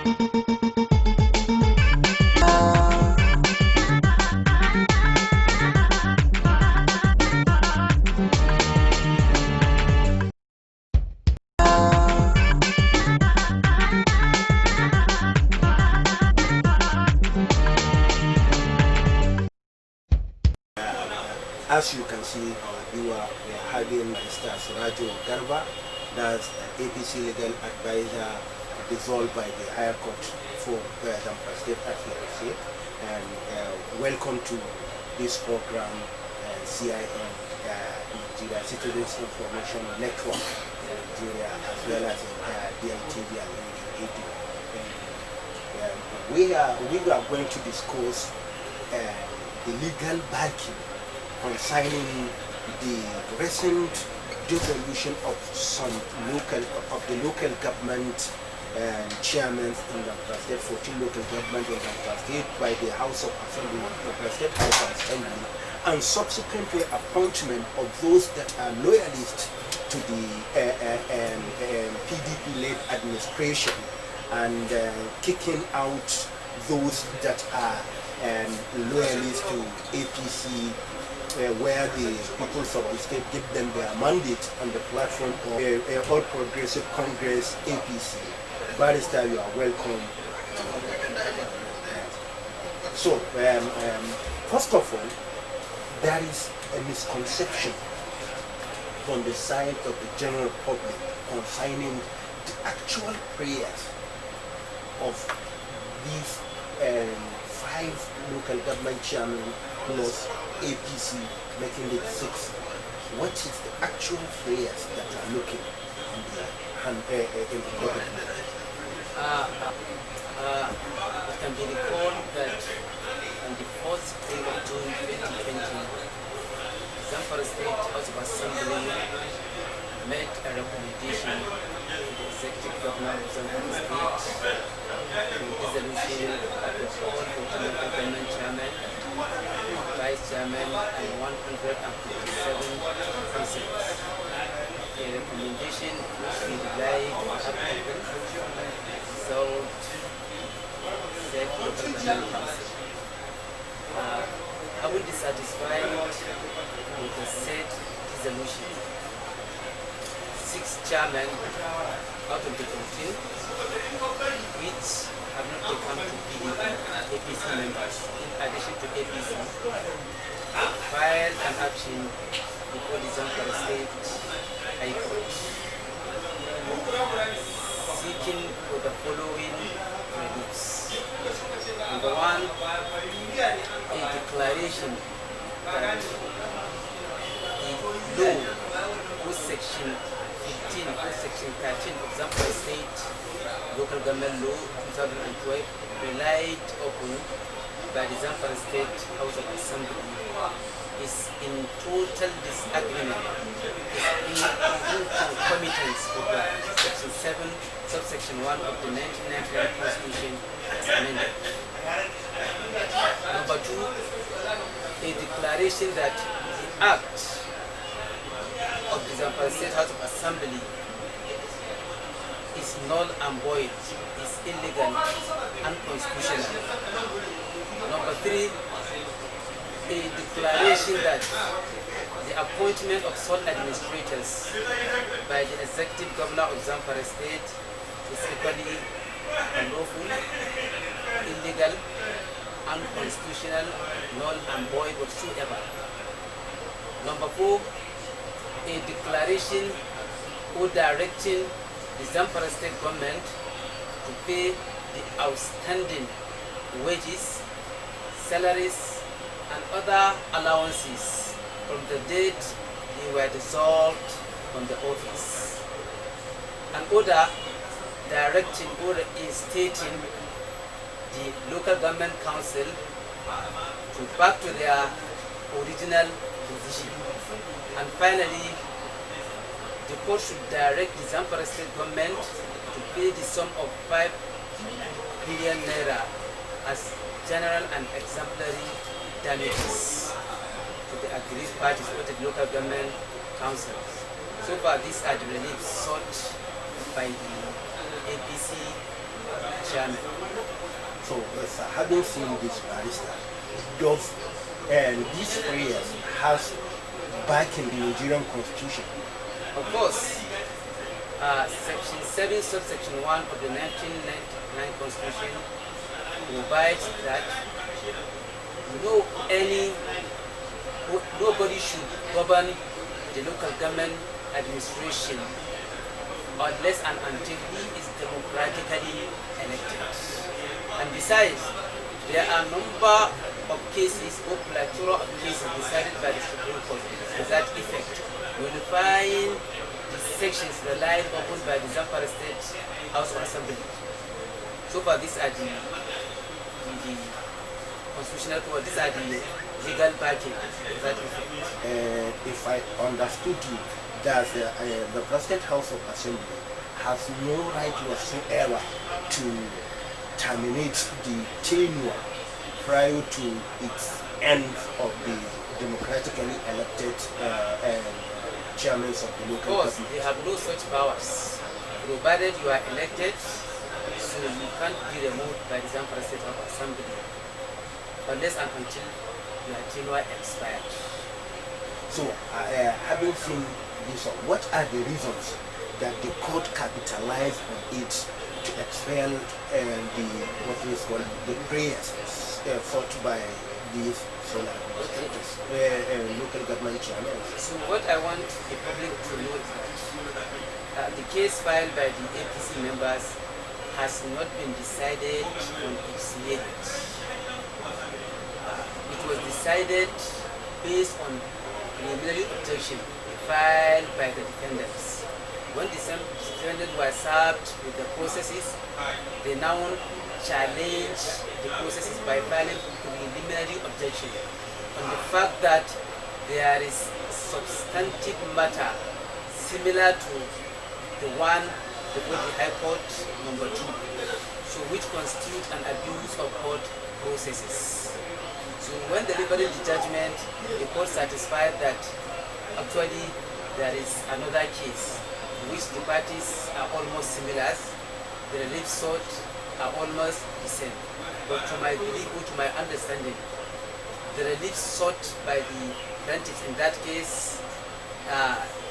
As you can see, we are having Mr. SURAJO GARBA, that's APC legal advisor dissolved by the higher court for Zamfara State, as you can see. And welcome to this program, CIN, Nigeria Citizens Information Network, Nigeria, as well as DITV and radio. We are going to discuss the legal backing concerning the recent dissolution of some local government chairmen in Zamfara State, 14 local government in Zamfara State by the House of Assembly, Zamfara State House of Assembly, and subsequently appointment of those that are loyalists to the PDP-led administration, and kicking out those that are loyalists to APC, where the people of the state give them their mandate on the platform of All Progressive Congress, APC. Barrister, you are welcome. So, first of all, there is a misconception on the side of the general public concerning the actual prayers of these 5 local government chairmen plus APC, making it 6. What is the actual prayers that are looking in the government? It can be recalled that on the 4th day of June 2020, Zamfara State House of Assembly made a recommendation to the Executive Governor of Zamfara State for dissolution of the all 14 local government chairmen, vice chairman, and 157 councillors. A recommendation which we relied on resolved said local government council. I will be dissatisfied with the said dissolution. 6 chairmen out of the 14, which have not become to PDP, APC members, in addition to APC, filed an action before the Zamfara State High Court, seeking for the following reliefs. Number 1, a declaration that the law, whose section 15, whose section 13 of Zamfara State Local Government Law 2012 relied upon by the Zamfara State House of Assembly, is in total disagreement, is in concomitance with the Section 7, subsection 1 of the 1999 Constitution as amended. Number 2, a declaration that the Act of the Zamfara State House of Assembly is null and void, is illegal, unconstitutional. Number 3, a declaration that the appointment of sole administrators by the Executive Governor of Zamfara State is equally unlawful, illegal, unconstitutional, null and void whatsoever. Number 4, a declaration or directing the Zamfara State government to pay the outstanding wages, salaries, and other allowances from the date they were dissolved from the office. An order directing or instating the local government council to back to their original position. And finally, the court should direct the Zamfara State government to pay the sum of 5 billion naira as general and exemplary damages to the aggrieved parties or the local government councils. So far, these are the reliefs sought by the APC chairman. So, having seen this barrister, does these prayers has back in the Nigerian constitution? Of course, Section 7, subsection 1 of the 1999 Constitution provides that nobody should govern the local government administration unless and until he is democratically elected. And besides, there are a number of cases or plethora of cases decided by the Supreme Court to that effect, modifying the sections relied upon by the Zamfara State House of Assembly. So far, these are the constitutional court, these are the legal backing to that effect. If I understood you, that the President House of Assembly has no right whatsoever to terminate the tenure prior to its end of the democratically elected chairmen of the local government. Of course, they have no such powers, provided you are elected, so you can't be removed by the Zamfara State House of Assembly unless and until your tenure expired. So, having seen this, what are the reasons that the court capitalized on it to expel the prayers fought by these local government chairmen? So what I want the public to know is that the case filed by the APC members has not been decided on its merit. It was decided based on preliminary objection filed by the defendants. When the defendants were served with the processes, they now challenge the processes by filing preliminary objection on the fact that there is substantive matter similar to the one before the High Court number 2, so which constitute an abuse of court processes. So when delivering the judgment, the court satisfied that actually there is another case in which the parties are almost similar, the relief sought are almost the same. But to my belief or to my understanding, the relief sought by the plaintiffs in that case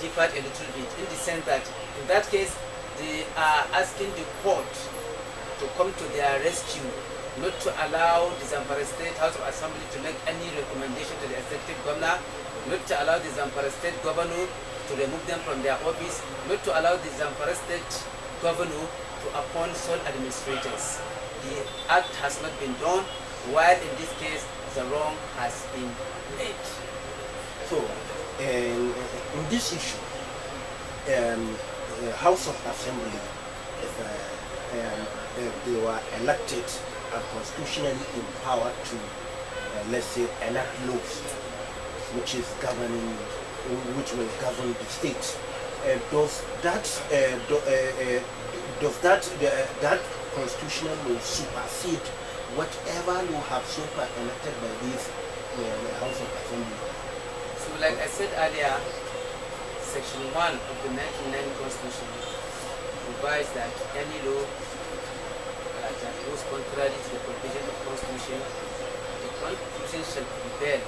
differed a little bit, in the sense that in that case they are asking the court to come to their rescue, not to allow the Zamfara State House of Assembly to make any recommendation to the executive governor, not to allow the Zamfara State governor to remove them from their office, not to allow the Zamfara State governor to appoint sole administrators. The act has not been done, while in this case the wrong has been made. So, in this issue, the House of Assembly, they were elected and constitutionally empowered to, let's say, enact laws, which will govern the state. Does that constitutional law supersede whatever law have so far enacted by this House of Assembly? So, like I said earlier, Section 1 of the 1999 Constitution provides that any law that goes contrary to the provision of the Constitution, the Constitution shall prevail,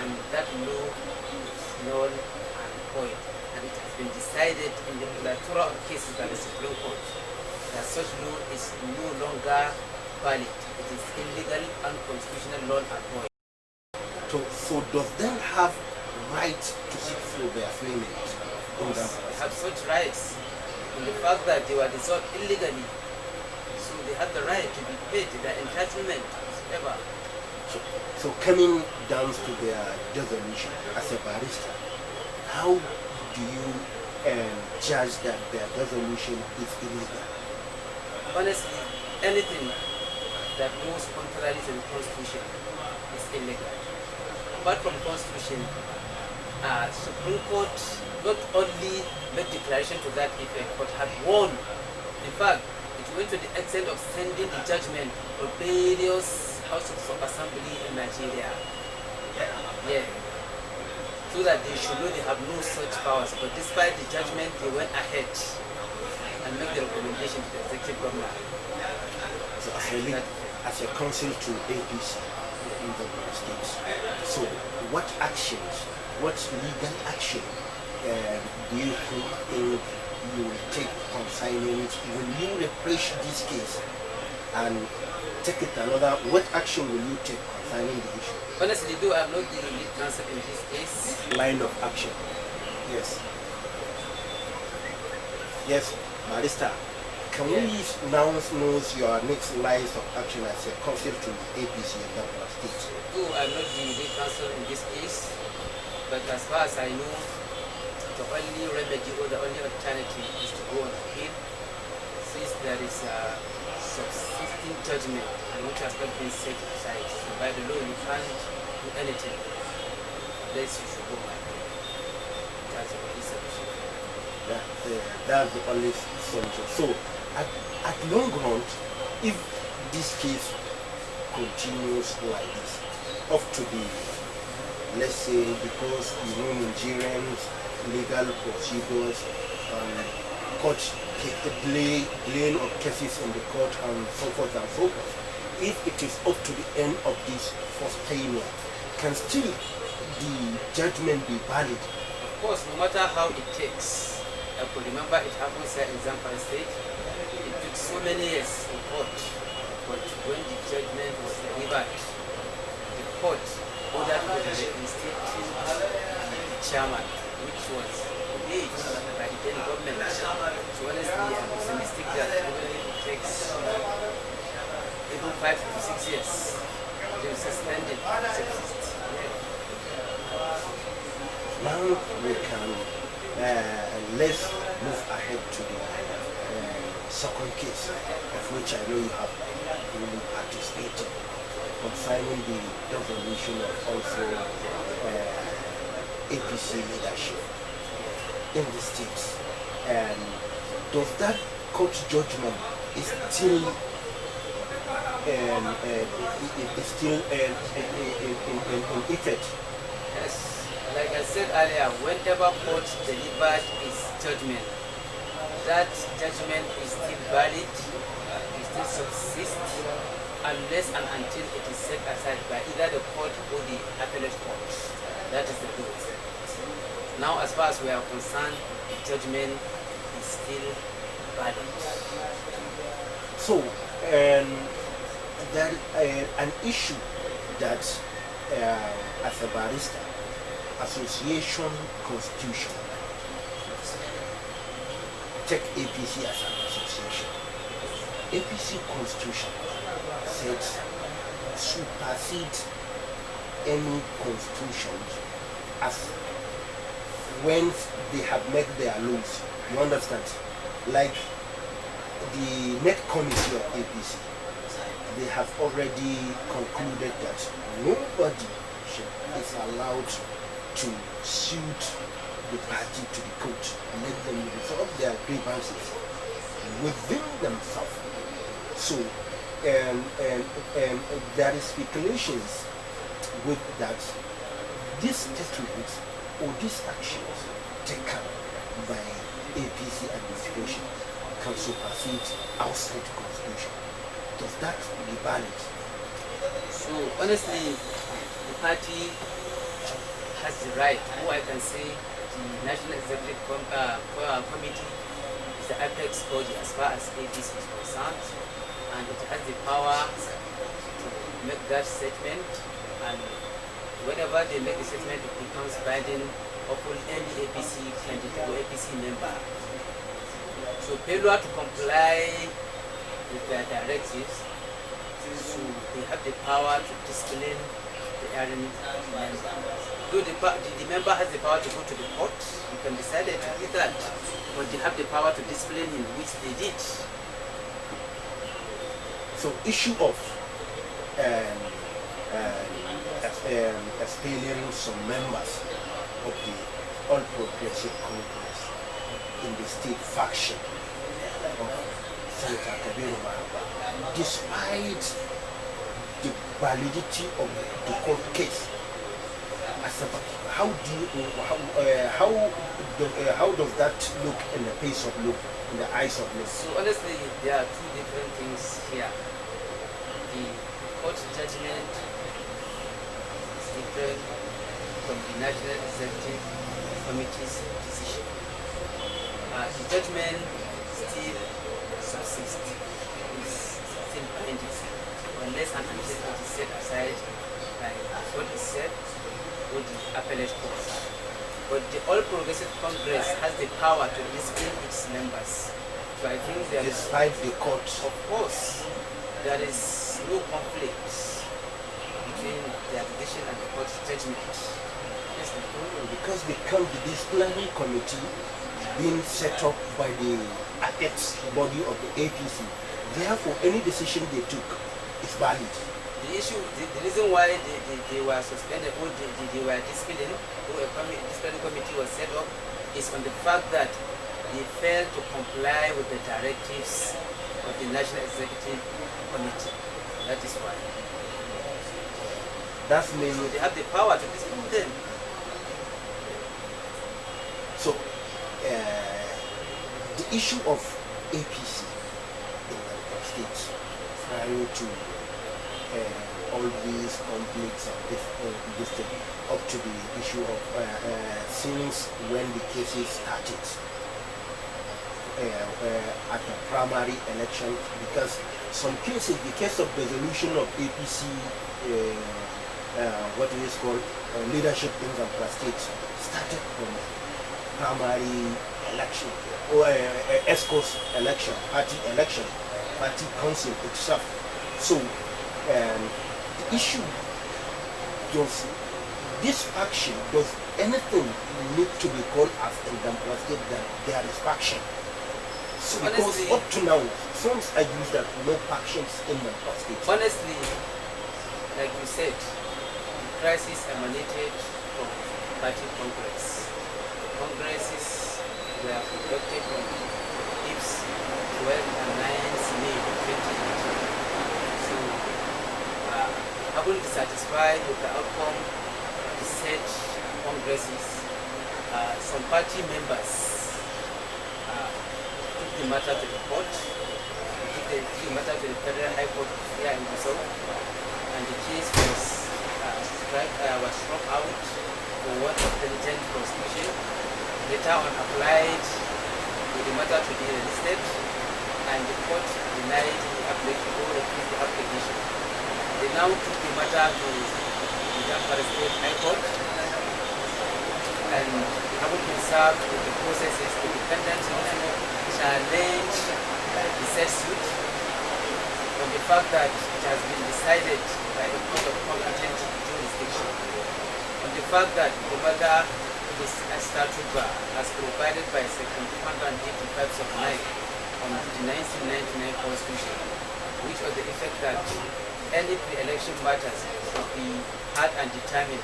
and that law is null and void. And it has been decided in the plethora of cases by the Supreme Court that such law is no longer valid. It is illegal, unconstitutional, null and void. So does them have right to seek for their claimant? They have such rights in the fact that they were dissolved illegally. So they have the right to be paid their entitlement whatever. So coming down to their resolution as a barrister, how do you judge that their resolution is illegal? Honestly, anything that goes contrary to the Constitution is illegal. Apart from Constitution, Supreme Court not only made declaration to that effect, but had warned. In fact, it went to the extent of sending the judgment for various houses of assembly in Nigeria. Yeah. So that they should know they have no such powers. But despite the judgment, they went ahead and made the recommendation to the executive governor. as a counsel to APC in the states. So what actions, what legal action do you think you will take concerning, will you refresh this case and take it another, what action will you take concerning the issue? Honestly, though I'm not the lead counsel in this case. Line of action. Yes. Yes, Barrister. Can we now know your next lines of action as a counsel to APC in Zamfara State? Though I'm not the lead counsel in this case, but as far as I know, the only remedy or the only alternative is to go on appeal, since there is a subsisting judgment and which has not been set aside. So by the law, you can't do anything unless you should go on appeal. That's the only solution. That's the only solution. So, at long run, if this case continues like this, up to the, let's say, because Nigerians, legal procedures, court delaying of cases in the court, and so forth and so forth, if it is up to the end of this first tenure, can still the judgment be valid? Of course, no matter how it takes. I could remember it happened here in Zamfara State. It took so many years in court, but when the judgment was delivered, the court ordered for the reinstating the chairman, which was engaged by the then government. So honestly, I'm optimistic that even if it takes even 5 to 6 years, they will suspend it. Now we can let's move ahead to the second case, of which I know you have really participated, concerning the resolution of also APC leadership in the states. And does that court judgment is still in effect? Yes. Like I said earlier, whenever court delivered its judgment, that judgment is still valid, it still subsists, unless and until it is set aside by either the court or the appellate court. That is the rule. Now, as far as we are concerned, the judgment is still valid. So, there an issue that, as a barrister, association constitution, take APC as an association. APC constitution says supersede any constitution as when they have made their laws. You understand? Like the net committee of APC, they have already concluded that nobody is allowed to suit the party to the court and let them resolve their grievances within themselves. So, there is speculations with that this statement or these actions taken by APC administration can supersede outside the constitution. Does that be valid? So honestly, the party has the right, or I can say the National Executive Committee is the apex body as far as APC is concerned, and it has the power to make that statement, and whenever they make the statement, it becomes binding upon any APC candidate or APC member. So failure to comply with their directives, so they have the power to discipline the erring member. Though the member has the power to go to the court, you can decide to do that, but they have the power to discipline him, which they did. So issue of expelling some members of the All Progressive Congress in the state faction of Senator Bello Matawallen, despite the validity of the court case. How does that look in the face of look, in the eyes of look? So honestly, there are two different things here. the court judgment is different from the National Executive Committee's decision. The judgment still subsists, is still binding, unless and until it is set aside by what is said or the appellate court. But the All Progressive Congress has the power to discipline its members. So I think there is, despite the court, of course, there is no conflict between the application and the court's judgment. Yes, because the disciplinary committee being set up by the apex body of the APC, therefore any decision they took is valid. The issue, the reason why they were suspended or they were disciplined, or a disciplinary committee was set up, is on the fact that they failed to comply with the directives of the National Executive Committee. That is why. That's means they have the power to discipline them. So, the issue of APC in the states trying to all these conflicts and this thing up to the issue of since when the cases started at the primary election, because some cases, the case of dissolution of APC, what it is called leadership in Zamfara state, started from primary election or ESCO's election, party council itself. So the issue, does this faction, does anything need to be called as in Zamfara state that there is faction? So because honestly, up to now, some argue that no factions in Zamfara state. Honestly, like you said, the crisis emanated from party congress. Congresses were conducted on IPS 12 and 9 May 2018. So, haven't been satisfied with the outcome of the said congresses. Some party members took the matter to the court, took the matter to the Federal High Court here in GUSAU, and the case was struck out for want of diligent prosecution. Later on applied with the matter to be relisted, and the court denied the application or refused the application. They now took the matter to the Zamfara State High Court, and having been served with the processes, the defendants also challenge the said suit on the fact that it has been decided by a court of competent jurisdiction, on the fact that the matter is a statute as provided by Section 285 of 9 on the 1999 Constitution, which was the effect that any pre-election matters should be heard and determined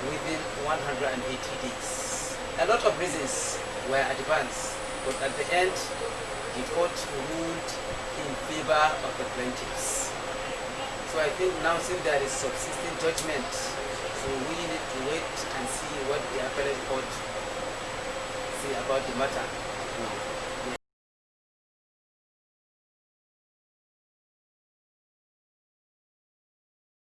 within 180 days. A lot of reasons were advanced, but at the end, the court ruled in favor of the plaintiffs. So I think now, since there is subsisting judgment, so we need to wait and see what the appellate court say about the matter.